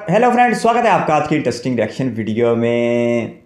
Hello friends, स्वागत है आपका आज की इंटरेस्टिंग रिएक्शन वीडियो में।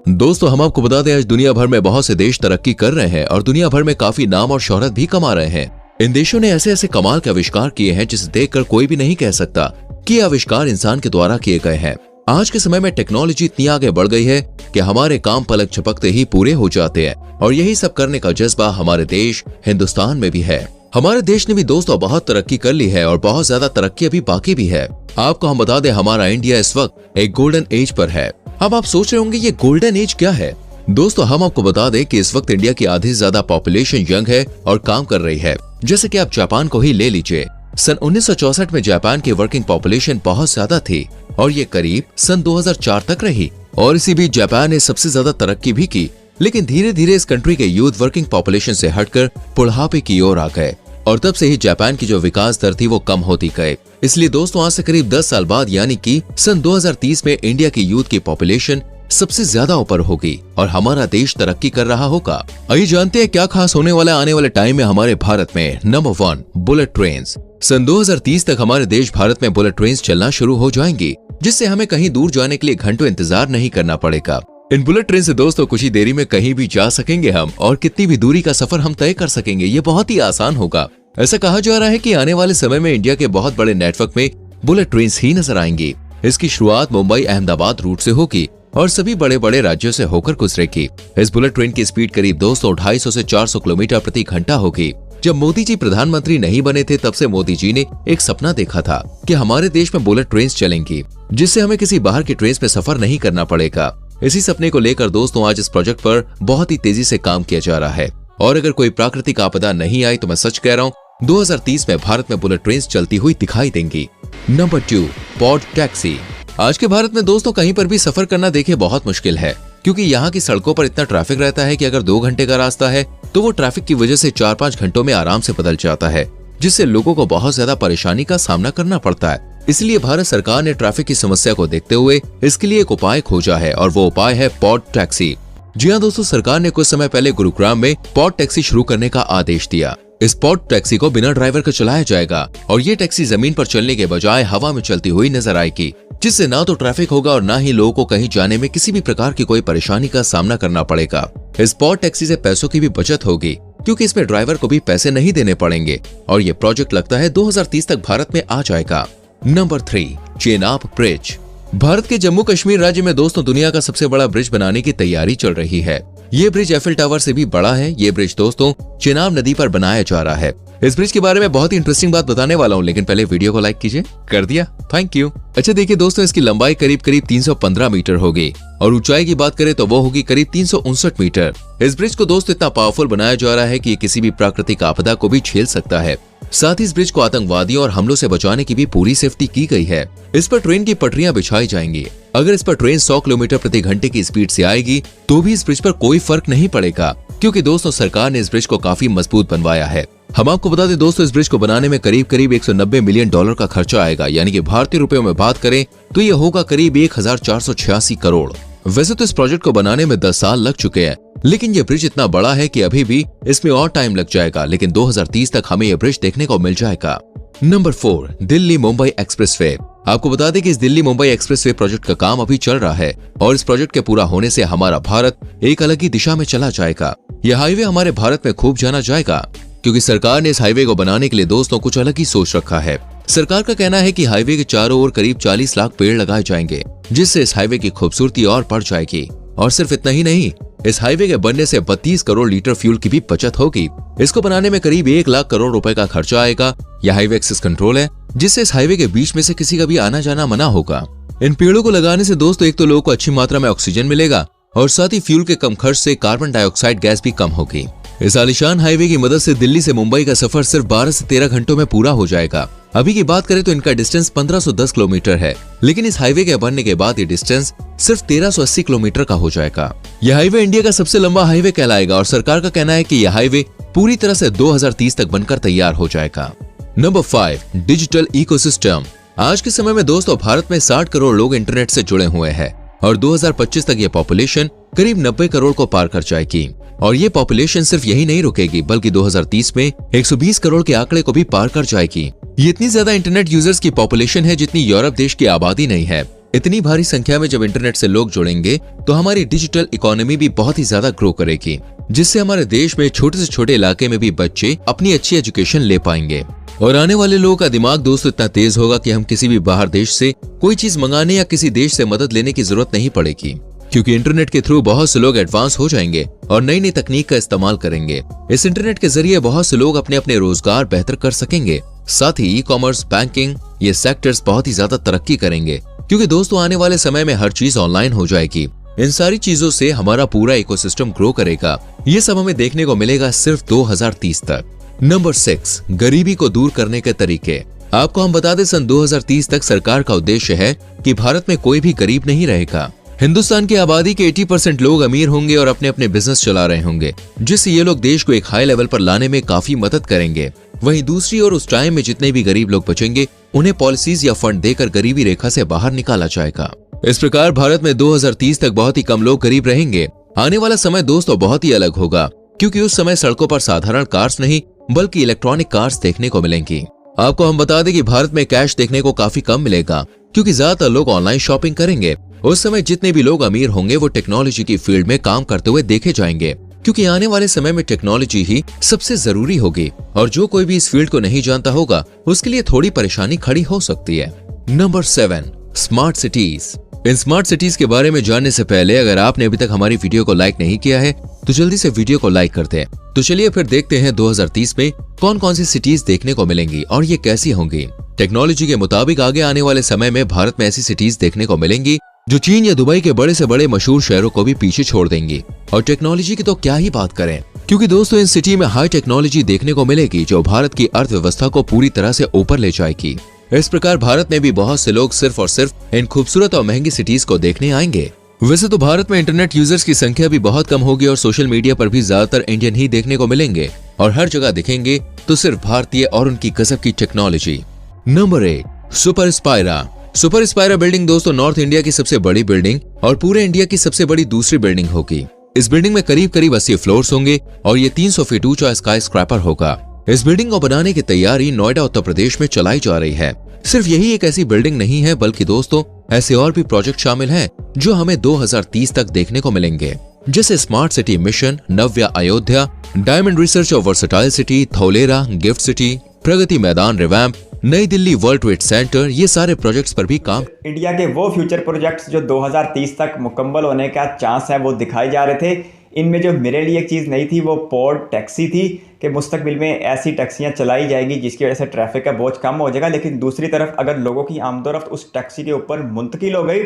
दोस्तों, हम आपको बता दें आज दुनिया भर में बहुत से देश तरक्की कर रहे हैं और दुनिया भर में काफी नाम और शोहरत भी कमा रहे हैं। इन देशों ने ऐसे ऐसे कमाल के आविष्कार किए हैं जिसे देखकर कोई भी नहीं कह सकता कि ये आविष्कार इंसान के द्वारा किए गए हैं। आज के समय में टेक्नोलॉजी इतनी आगे बढ़ गई है कि हमारे काम पलक झपकते ही पूरे हो जाते हैं और यही सब करने का जज्बा हमारे देश हिंदुस्तान में भी है। हमारे देश ने भी दोस्तों बहुत तरक्की कर ली है और बहुत ज्यादा तरक्की अभी बाकी भी है। आपको हम बता दें, हमारा इंडिया इस वक्त एक गोल्डन एज पर है। अब आप सोच रहे होंगे ये गोल्डन एज क्या है। दोस्तों, हम आपको बता दें कि इस वक्त इंडिया की आधी से ज्यादा पॉपुलेशन यंग है और काम कर रही है। जैसे कि आप जापान को ही ले लीजिए। सन 1964 में जापान की वर्किंग पॉपुलेशन बहुत ज्यादा थी और ये करीब सन 2004 तक रही और इसी बीच जापान ने सबसे ज्यादा तरक्की भी की। लेकिन धीरे धीरे इस कंट्री के यूथ वर्किंग पॉपुलेशन से हटकर बुढ़ापे की ओर आ गए और तब से ही जापान की जो विकास दर थी वो कम होती गई। इसलिए दोस्तों, आज से करीब 10 साल बाद यानी कि सन 2030 में इंडिया की यूथ की पॉपुलेशन सबसे ज्यादा ऊपर होगी और हमारा देश तरक्की कर रहा होगा। आइए जानते हैं क्या खास होने वाला है आने वाले टाइम में हमारे भारत में। Number 1, bullet train. सन 2030 तक हमारे देश भारत में बुलेट ट्रेन चलना शुरू हो जाएंगी, जिससे हमें कहीं दूर जाने के लिए घंटों इंतजार नहीं करना पड़ेगा। इन बुलेट ट्रेन से दोस्तों कुछ ही देरी में कहीं भी जा सकेंगे हम और कितनी भी दूरी का सफर हम तय कर सकेंगे। ये बहुत ही आसान होगा। ऐसा कहा जा रहा है कि आने वाले समय में इंडिया के बहुत बड़े नेटवर्क में बुलेट ट्रेन ही नजर आएंगी। इसकी शुरुआत मुंबई अहमदाबाद रूट से होगी और सभी बड़े बड़े राज्यों से होकर गुजरेगी। इस बुलेट ट्रेन की स्पीड करीब दोस्तों 250 से 400 किलोमीटर प्रति घंटा होगी। जब मोदी जी प्रधानमंत्री नहीं बने थे तब से मोदी जी ने एक सपना देखा था कि हमारे देश में बुलेट ट्रेन चलेंगी, जिससे हमें किसी बाहर की ट्रेन में सफर नहीं करना पड़ेगा। इसी सपने को लेकर दोस्तों आज इस प्रोजेक्ट पर बहुत ही तेजी से काम किया जा रहा है और अगर कोई प्राकृतिक आपदा नहीं आई तो मैं सच कह रहा हूँ 2030 में भारत में बुलेट ट्रेन चलती हुई दिखाई देंगी। Number 2, pod taxi. आज के भारत में दोस्तों कहीं पर भी सफर करना देखिए बहुत मुश्किल है, क्योंकि यहाँ की सड़कों पर इतना ट्रैफिक रहता है कि अगर 2 घंटे का रास्ता है तो वो ट्रैफिक की वजह से 4-5 घंटों में आराम से बदल जाता है, जिससे लोगों को बहुत ज्यादा परेशानी का सामना करना पड़ता है। इसलिए भारत सरकार ने ट्रैफिक की समस्या को देखते हुए इसके लिए एक उपाय खोजा है और वो उपाय है पॉड टैक्सी। जी हाँ दोस्तों, सरकार ने कुछ समय पहले गुरुग्राम में पॉड टैक्सी शुरू करने का आदेश दिया। इस पॉड टैक्सी को बिना ड्राइवर के चलाया जाएगा और ये टैक्सी जमीन पर चलने के बजाय हवा में चलती हुई नजर आएगी, जिससे ना तो ट्रैफिक होगा और ना ही लोगों को कहीं जाने में किसी भी प्रकार की कोई परेशानी का सामना करना पड़ेगा। इस पॉड टैक्सी से पैसों की भी बचत होगी, क्योंकि इसमें ड्राइवर को भी पैसे नहीं देने पड़ेंगे और ये प्रोजेक्ट लगता है 2030 तक भारत में आ जाएगा। Number 3, Chenab bridge. भारत के जम्मू कश्मीर राज्य में दोस्तों दुनिया का सबसे बड़ा ब्रिज बनाने की तैयारी चल रही है। ये ब्रिज एफिल टावर से भी बड़ा है। ये ब्रिज दोस्तों चेनाब नदी पर बनाया जा रहा है। इस ब्रिज के बारे में बहुत ही इंटरेस्टिंग बात बताने वाला हूँ, लेकिन पहले वीडियो को लाइक कीजिए। कर दिया, थैंक यू। अच्छा देखिए दोस्तों, इसकी लंबाई करीब 315 मीटर होगी और ऊंचाई की बात करें तो वो होगी करीब 359 मीटर। इस ब्रिज को दोस्तों इतना पावरफुल बनाया जा रहा है कि ये किसी भी प्राकृतिक आपदा को भी झेल सकता है। साथ ही इस ब्रिज को आतंकवादियों और हमलों से बचाने की भी पूरी सेफ्टी की गई है। इस पर ट्रेन की पटरियां बिछाई जाएंगी। अगर इस पर ट्रेन 100 किलोमीटर प्रति घंटे की स्पीड से आएगी तो भी इस ब्रिज पर कोई फर्क नहीं पड़ेगा, क्योंकि दोस्तों सरकार ने इस ब्रिज को काफी मजबूत बनवाया है। हम आपको बता दें दोस्तों, इस ब्रिज को बनाने में करीब 190 मिलियन डॉलर का खर्चा आएगा, यानी कि भारतीय रुपयों में बात करें तो ये होगा करीब 1486 करोड़। वैसे तो इस प्रोजेक्ट को बनाने में 10 साल लग चुके हैं, लेकिन ये ब्रिज इतना बड़ा है कि अभी भी इसमें और टाइम लग जाएगा, लेकिन 2030 तक हमें ये ब्रिज देखने को मिल जाएगा। Number 4, Delhi Mumbai expressway. आपको बता दें कि इस दिल्ली मुंबई एक्सप्रेसवे प्रोजेक्ट का काम अभी चल रहा है और इस प्रोजेक्ट के पूरा होने से हमारा भारत एक अलग ही दिशा में चला जाएगा। यह हाईवे हमारे भारत में खूब जाना जाएगा, क्योंकि सरकार ने इस हाईवे को बनाने के लिए दोस्तों कुछ अलग ही सोच रखा है। सरकार का कहना है कि हाईवे के चारों ओर करीब 40 लाख पेड़ लगाए जाएंगे, जिससे इस हाईवे की खूबसूरती और बढ़ जाएगी। और सिर्फ इतना ही नहीं, इस हाईवे के बनने से 32 करोड़ लीटर फ्यूल की भी बचत होगी। इसको बनाने में करीब 1 लाख करोड़ रुपए का खर्चा आएगा। यह हाईवे एक्सेस कंट्रोल है, जिससे इस हाईवे के बीच में से किसी का भी आना जाना मना होगा। इन पेड़ों को लगाने से दोस्तों एक तो लोगों को अच्छी मात्रा में ऑक्सीजन मिलेगा और साथ ही फ्यूल के कम खर्च से कार्बन डाइऑक्साइड गैस भी कम होगी। इस आलीशान हाईवे की मदद से दिल्ली से मुंबई का सफर सिर्फ 12 से 13 घंटों में पूरा हो जाएगा। अभी की बात करें तो इनका डिस्टेंस 1510 किलोमीटर है, लेकिन इस हाईवे के बनने के बाद ये डिस्टेंस सिर्फ 1380 किलोमीटर का हो जाएगा। यह हाईवे इंडिया का सबसे लंबा हाईवे कहलाएगा और सरकार का कहना है कि यह हाईवे पूरी तरह से 2030 तक बनकर तैयार हो जाएगा। Number 5, digital ecosystem. आज के समय में दोस्तों भारत में 60 करोड़ लोग इंटरनेट से जुड़े हुए हैं और 2025 तक ये पॉपुलेशन करीब 90 करोड़ को पार कर जाएगी। और ये पॉपुलेशन सिर्फ यही नहीं रुकेगी बल्कि 2030 में 120 करोड़ के आंकड़े को भी पार कर जाएगी। ये इतनी ज्यादा इंटरनेट यूजर्स की पॉपुलेशन है जितनी यूरोप देश की आबादी नहीं है। इतनी भारी संख्या में जब इंटरनेट से लोग जुड़ेंगे तो हमारी डिजिटल इकोनॉमी भी बहुत ही ज्यादा ग्रो करेगी, जिससे हमारे देश में छोटे से छोटे इलाके में भी बच्चे अपनी अच्छी एजुकेशन ले पाएंगे। और आने वाले लोगों का दिमाग दोस्तों इतना तेज होगा कि हम किसी भी बाहर देश से कोई चीज मंगाने या किसी देश से मदद लेने की जरूरत नहीं पड़ेगी, क्योंकि इंटरनेट के थ्रू बहुत से लोग एडवांस हो जाएंगे और नई नई तकनीक का इस्तेमाल करेंगे। इस इंटरनेट के जरिए बहुत से लोग अपने अपने रोजगार बेहतर कर सकेंगे। साथ ही ई-कॉमर्स, बैंकिंग, ये सेक्टर्स बहुत ही ज्यादा तरक्की करेंगे, क्योंकि दोस्तों आने वाले समय में हर चीज ऑनलाइन हो जाएगी। इन सारी चीजों से हमारा पूरा इकोसिस्टम ग्रो करेगा। ये सब हमें देखने को मिलेगा सिर्फ 2030 तक। नंबर 6, गरीबी को दूर करने के तरीके। आपको हम बता दें, सन 2030 तक सरकार का उद्देश्य है कि भारत में कोई भी गरीब नहीं रहेगा। हिंदुस्तान की आबादी के 80% लोग अमीर होंगे और अपने अपने बिजनेस चला रहे होंगे, जिससे ये लोग देश को एक हाई लेवल पर लाने में काफी मदद करेंगे। वहीं दूसरी ओर उस टाइम में जितने भी गरीब लोग बचेंगे उन्हें पॉलिसीज या फंड देकर गरीबी रेखा से बाहर निकाला जाएगा। इस प्रकार भारत में 2030 तक बहुत ही कम लोग गरीब रहेंगे। आने वाला समय दोस्तों बहुत ही अलग होगा, क्योंकि उस समय सड़कों पर साधारण कार्स नहीं बल्कि इलेक्ट्रॉनिक कार्स देखने को मिलेंगी। आपको हम बता दें कि भारत में कैश देखने को काफी कम मिलेगा, क्योंकि ज्यादातर लोग ऑनलाइन शॉपिंग करेंगे। उस समय जितने भी लोग अमीर होंगे वो टेक्नोलॉजी की फील्ड में काम करते हुए देखे जाएंगे, क्योंकि आने वाले समय में टेक्नोलॉजी ही सबसे जरूरी होगी और जो कोई भी इस फील्ड को नहीं जानता होगा उसके लिए थोड़ी परेशानी खड़ी हो सकती है। Number 7, smart cities. इन स्मार्ट सिटीज के बारे में जानने से पहले अगर आपने अभी तक हमारी वीडियो को लाइक नहीं किया है तो जल्दी से वीडियो को लाइक कर दें। तो चलिए फिर देखते हैं 2030 में कौन कौन सी सिटीज देखने को मिलेंगी और ये कैसी होंगी। टेक्नोलॉजी के मुताबिक आगे आने वाले समय में भारत में ऐसी सिटीज देखने को मिलेंगी जो चीन या दुबई के बड़े से बड़े मशहूर शहरों को भी पीछे छोड़ देंगी। और टेक्नोलॉजी की तो क्या ही बात करें, क्योंकि दोस्तों इन सिटी में हाई टेक्नोलॉजी देखने को मिलेगी जो भारत की अर्थव्यवस्था को पूरी तरह से ऊपर ले जाएगी। इस प्रकार भारत में भी बहुत से लोग सिर्फ और सिर्फ इन खूबसूरत और महंगी सिटीज को देखने आएंगे। वैसे तो भारत में इंटरनेट यूजर्स की संख्या भी बहुत कम होगी और सोशल मीडिया पर भी ज्यादातर इंडियन ही देखने को मिलेंगे और हर जगह दिखेंगे तो सिर्फ भारतीय और उनकी गजब की technology. Number 8, super Spyra. Super Spyra building दोस्तों नॉर्थ इंडिया की सबसे बड़ी बिल्डिंग और पूरे इंडिया की सबसे बड़ी दूसरी बिल्डिंग होगी। इस बिल्डिंग में करीब करीब 80 फ्लोर्स होंगे और ये 300 फीट ऊंचा स्काई स्क्रैपर होगा। इस बिल्डिंग को बनाने की तैयारी नोएडा उत्तर प्रदेश में चलाई जा रही है। सिर्फ यही एक ऐसी बिल्डिंग नहीं है बल्कि दोस्तों ऐसे और भी प्रोजेक्ट शामिल हैं जो हमें 2030 तक देखने को मिलेंगे, जैसे smart city mission, Navya Ayodhya, diamond research और versatile city, Dholera, gift city, Pragati Maidan revamp, नई दिल्ली वर्ल्ड ट्रेड सेंटर, ये सारे प्रोजेक्ट्स पर भी काम। इंडिया के वो फ्यूचर प्रोजेक्ट्स जो 2030 तक मुकम्मल होने का चांस है वो दिखाए जा रहे थे। इनमें जो मेरे लिए एक चीज़ नहीं थी वो पोर्ट टैक्सी थी कि मुस्तकबिल में ऐसी टैक्सियां चलाई जाएगी जिसकी वजह से ट्रैफिक का बोझ कम हो जाएगा। लेकिन दूसरी तरफ अगर लोगों की आमदोरफ्त उस टैक्सी के ऊपर मुंतकिल हो गई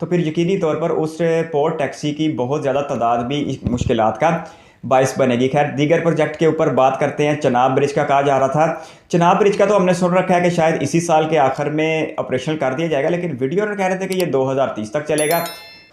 तो फिर यकीनी तौर पर उस पोर्ट टैक्सी की बहुत ज़्यादा तादाद भी मुश्किलात का बाइस बनेगी। खैर दीगर प्रोजेक्ट के ऊपर बात करते हैं। चनाब ब्रिज का कहा जा रहा था, चनाब ब्रिज का तो हमने सुन रखा है कि शायद इसी साल के आखिर में ऑपरेशन कर दिया जाएगा, लेकिन वीडियो में कह रहे थे कि ये 2030 तक चलेगा।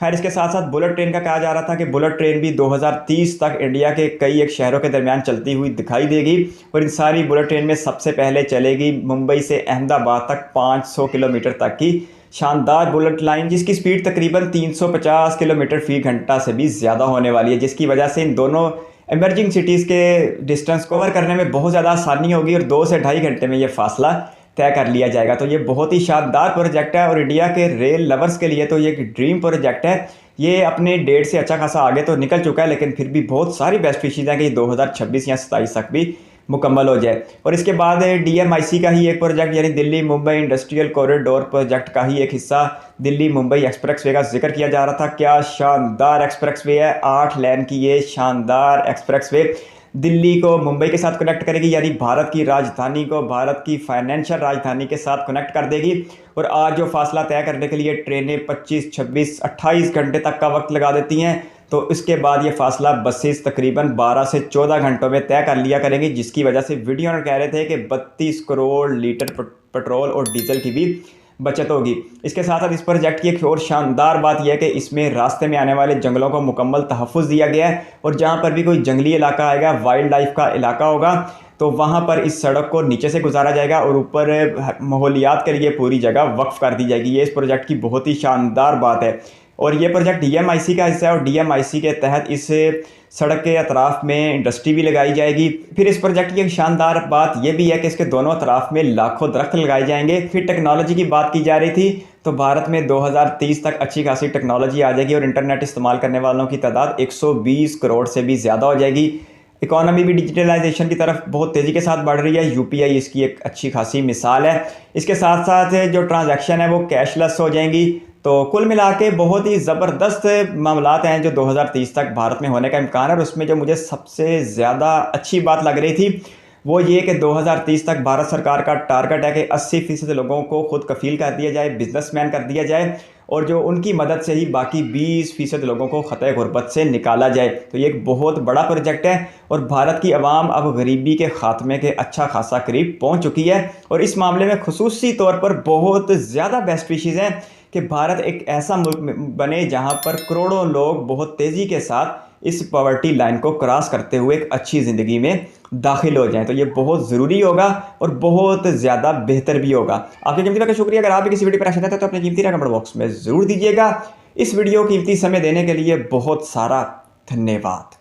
खैर इसके साथ साथ बुलेट ट्रेन का कहा जा रहा था कि बुलेट ट्रेन भी 2030 तक इंडिया के कई एक शहरों के दरमियान चलती हुई दिखाई देगी और इन सारी बुलेट ट्रेन में सबसे पहले चलेगी मुंबई से अहमदाबाद तक 500 किलोमीटर तक की शानदार बुलेट लाइन, जिसकी स्पीड तकरीबन 350 किलोमीटर फी घंटा से भी ज़्यादा होने वाली है, जिसकी वजह से इन दोनों इमर्जिंग सिटीज़ के डिस्टेंस कवर करने में बहुत ज़्यादा आसानी होगी और 2 से ढाई घंटे में ये फासला तय कर लिया जाएगा। तो ये बहुत ही शानदार प्रोजेक्ट है और इंडिया के रेल लवर्स के लिए तो ये एक ड्रीम प्रोजेक्ट है। ये अपने डेट से अच्छा खासा आगे तो निकल चुका है, लेकिन फिर भी बहुत सारी बेस्ट विशेज हैं कि ये 2026 या 27 तक भी मुकम्मल हो जाए। और इसके बाद DMIC का ही एक प्रोजेक्ट यानी Delhi Mumbai industrial corridor project का ही एक हिस्सा दिल्ली मुंबई एक्सप्रेसवे का जिक्र किया जा रहा था। क्या शानदार एक्सप्रेसवे है, 8 लेन की ये शानदार एक्सप्रेसवे दिल्ली को मुंबई के साथ कनेक्ट करेगी, यानी भारत की राजधानी को भारत की फाइनेंशियल राजधानी के साथ कनेक्ट कर देगी। और आज जो फासला तय करने के लिए ट्रेनें 25, 26, 28 घंटे तक का वक्त लगा देती हैं, तो इसके बाद ये फासला बसेस तकरीबन 12 से 14 घंटों में तय कर लिया करेंगी, जिसकी वजह से वीडियो में कह रहे थे कि 32 करोड़ लीटर पेट्रोल और डीजल की भी बचत होगी। इसके साथ साथ इस प्रोजेक्ट की एक और शानदार बात यह है कि इसमें रास्ते में आने वाले जंगलों को मुकम्मल तहफ़्फ़ुज़ दिया गया है और जहाँ पर भी कोई जंगली इलाका आएगा, वाइल्ड लाइफ का इलाका होगा, तो वहाँ पर इस सड़क को नीचे से गुजारा जाएगा और ऊपर माहौलियात के लिए पूरी जगह वक्फ कर दी जाएगी। ये इस प्रोजेक्ट की बहुत ही शानदार बात है। और ये प्रोजेक्ट DMIC का हिस्सा है और DMIC के तहत इस सड़क के अतराफ़ में इंडस्ट्री भी लगाई जाएगी। फिर इस प्रोजेक्ट की एक शानदार बात यह भी है कि इसके दोनों अतराफ़ में लाखों दरख्त लगाए जाएंगे। फिर टेक्नोलॉजी की बात की जा रही थी तो भारत में 2030 तक अच्छी खासी टेक्नोलॉजी आ जाएगी और इंटरनेट इस्तेमाल करने वालों की तादाद 120 करोड़ से भी ज़्यादा हो जाएगी। इकोनॉमी भी डिजिटलाइजेशन की तरफ बहुत तेज़ी के साथ बढ़ रही है। यूपीआई इसकी एक अच्छी खासी मिसाल है। इसके साथ साथ जो ट्रांजैक्शन है वो कैशलेस हो जाएंगी। तो कुल मिला के बहुत ही ज़बरदस्त मामलात हैं जो 2030 तक भारत में होने का इम्कान है। और उसमें जो मुझे सबसे ज़्यादा अच्छी बात लग रही थी वो ये कि 2030 तक भारत सरकार का टारगेट है कि 80% लोगों को खुद कफील कर दिया जाए, बिजनेसमैन कर दिया जाए और जो उनकी मदद से ही बाकी 20% लोगों को ख़तरे गुर्बत से निकाला जाए। तो ये एक बहुत बड़ा प्रोजेक्ट है और भारत की आवाम अब गरीबी के ख़ात्मे के अच्छा खासा करीब पहुंच चुकी है। और इस मामले में खुसूसी तौर पर बहुत ज़्यादा बेस्ट विशेज़ हैं कि भारत एक ऐसा मुल्क बने जहां पर करोड़ों लोग बहुत तेज़ी के साथ इस पॉवर्टी लाइन को क्रॉस करते हुए एक अच्छी ज़िंदगी में दाखिल हो जाएं। तो ये बहुत ज़रूरी होगा और बहुत ज़्यादा बेहतर भी होगा। आपके कीमती वक्त का शुक्रिया। अगर आप भी किसी वीडियो पर आशा तो अपनी कीमती राय कमेंट बॉक्स में ज़रूर दीजिएगा। इस वीडियो कीमती समय देने के लिए बहुत सारा धन्यवाद।